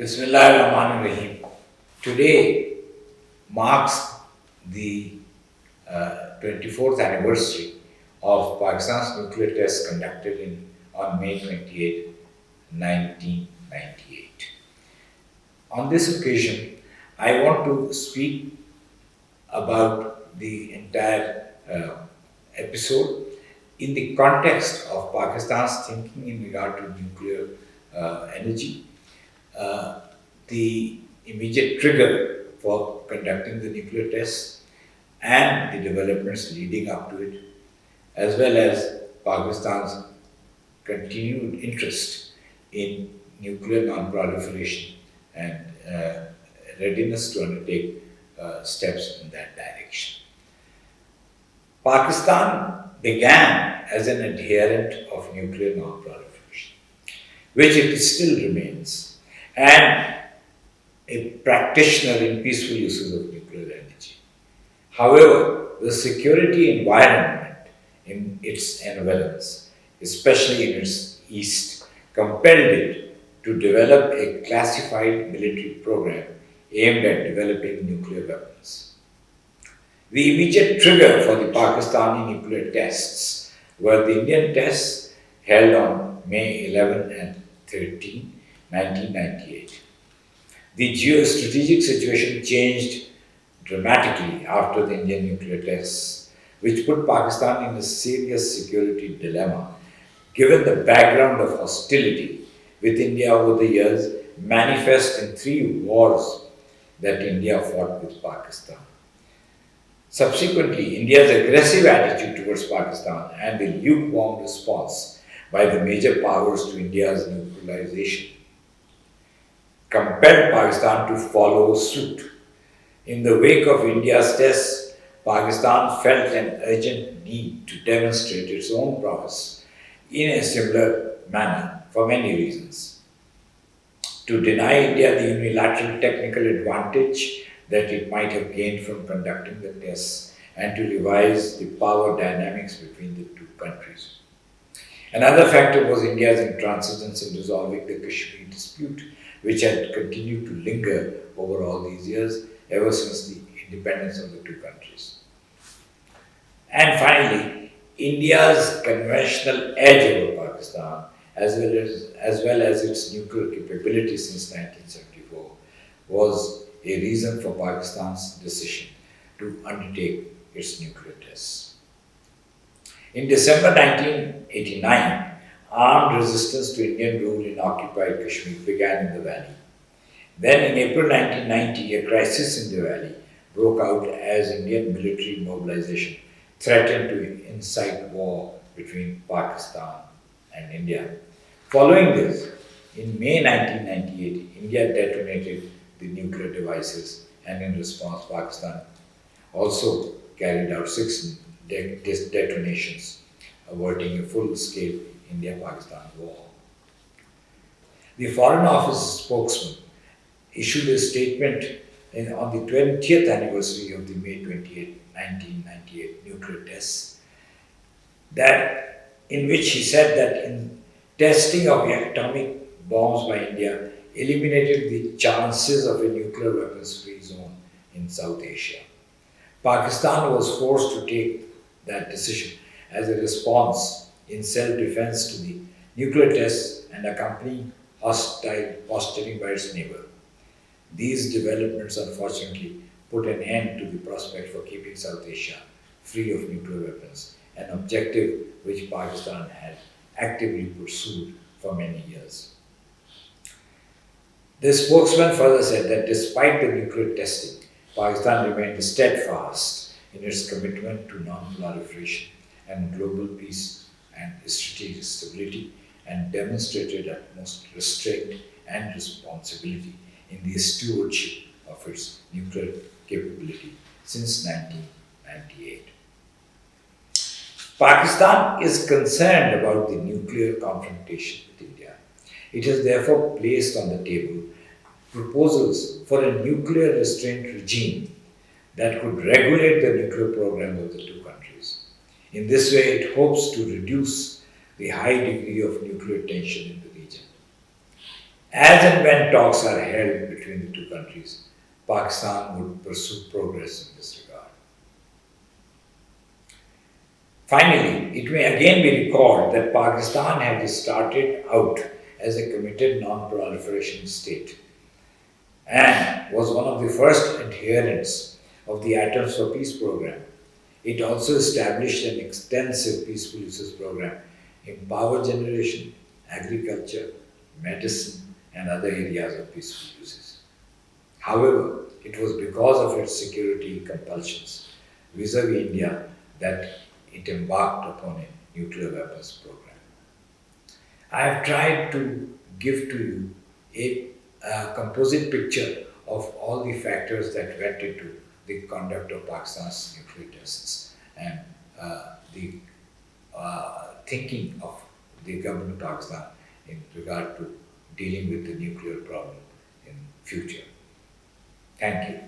Bismillahirrahmanirrahim. Today marks the 24th anniversary of Pakistan's nuclear test conducted on May 28, 1998. On this occasion, I want to speak about the entire episode in the context of Pakistan's thinking in regard to nuclear energy, the immediate trigger for conducting the nuclear tests and the developments leading up to it, as well as Pakistan's continued interest in nuclear non-proliferation and readiness to undertake steps in that direction. Pakistan began as an adherent of nuclear non-proliferation, which it still remains, and a practitioner in peaceful uses of nuclear energy. However, the security environment in its environs, especially in its east, compelled it to develop a classified military program aimed at developing nuclear weapons. The immediate trigger for the Pakistani nuclear tests were the Indian tests held on May 11 and 13, 1998. The geostrategic situation changed dramatically after the Indian nuclear tests, which put Pakistan in a serious security dilemma, given the background of hostility with India over the years, manifest in 3 wars that India fought with Pakistan. Subsequently, India's aggressive attitude towards Pakistan and the lukewarm response by the major powers to India's nuclearization compelled Pakistan to follow suit. In the wake of India's tests, Pakistan felt an urgent need to demonstrate its own prowess in a similar manner for many reasons. To deny India the unilateral technical advantage that it might have gained from conducting the tests, and to revise the power dynamics between the 2 countries. Another factor was India's intransigence in resolving the Kashmir dispute, which had continued to linger over all these years, ever since the independence of the 2 countries. And finally, India's conventional edge over Pakistan, as well as its nuclear capability since 1974, was a reason for Pakistan's decision to undertake its nuclear tests. In December 1989, armed resistance to Indian rule in occupied Kashmir began in the valley. Then in April 1990, a crisis in the valley broke out as Indian military mobilization threatened to incite war between Pakistan and India. Following this, in May 1998, India detonated the nuclear devices, and in response, Pakistan also carried out 6 detonations, averting a full-scale India-Pakistan war. The Foreign Office spokesman issued a statement on the 20th anniversary of the May 28, 1998 nuclear tests, in which he said that in testing of atomic bombs by India eliminated the chances of a nuclear weapons-free zone in South Asia. Pakistan was forced to take that decision as a response in self-defense to the nuclear tests and accompanying hostile posturing by its neighbor. These developments unfortunately put an end to the prospect for keeping South Asia free of nuclear weapons, an objective which Pakistan had actively pursued for many years. The spokesman further said that despite the nuclear testing, Pakistan remained steadfast in its commitment to non-proliferation and global peace and strategic stability, and demonstrated utmost restraint and responsibility in the stewardship of its nuclear capability since 1998. Pakistan is concerned about the nuclear confrontation with India. It has therefore placed on the table proposals for a nuclear restraint regime that could regulate the nuclear program of the 2 countries. In this way, it hopes to reduce the high degree of nuclear tension in the region. As and when talks are held between the two countries, Pakistan would pursue progress in this regard. Finally, it may again be recalled that Pakistan had started out as a committed non-proliferation state and was one of the first adherents of the Atoms for Peace program. It also established an extensive peaceful uses program in power generation, agriculture, medicine, and other areas of peaceful uses. However, it was because of its security compulsions vis-à-vis India that it embarked upon a nuclear weapons program. I have tried to give to you a composite picture of all the factors that went into the conduct of Pakistan's nuclear tests and the thinking of the government of Pakistan in regard to dealing with the nuclear problem in future. Thank you.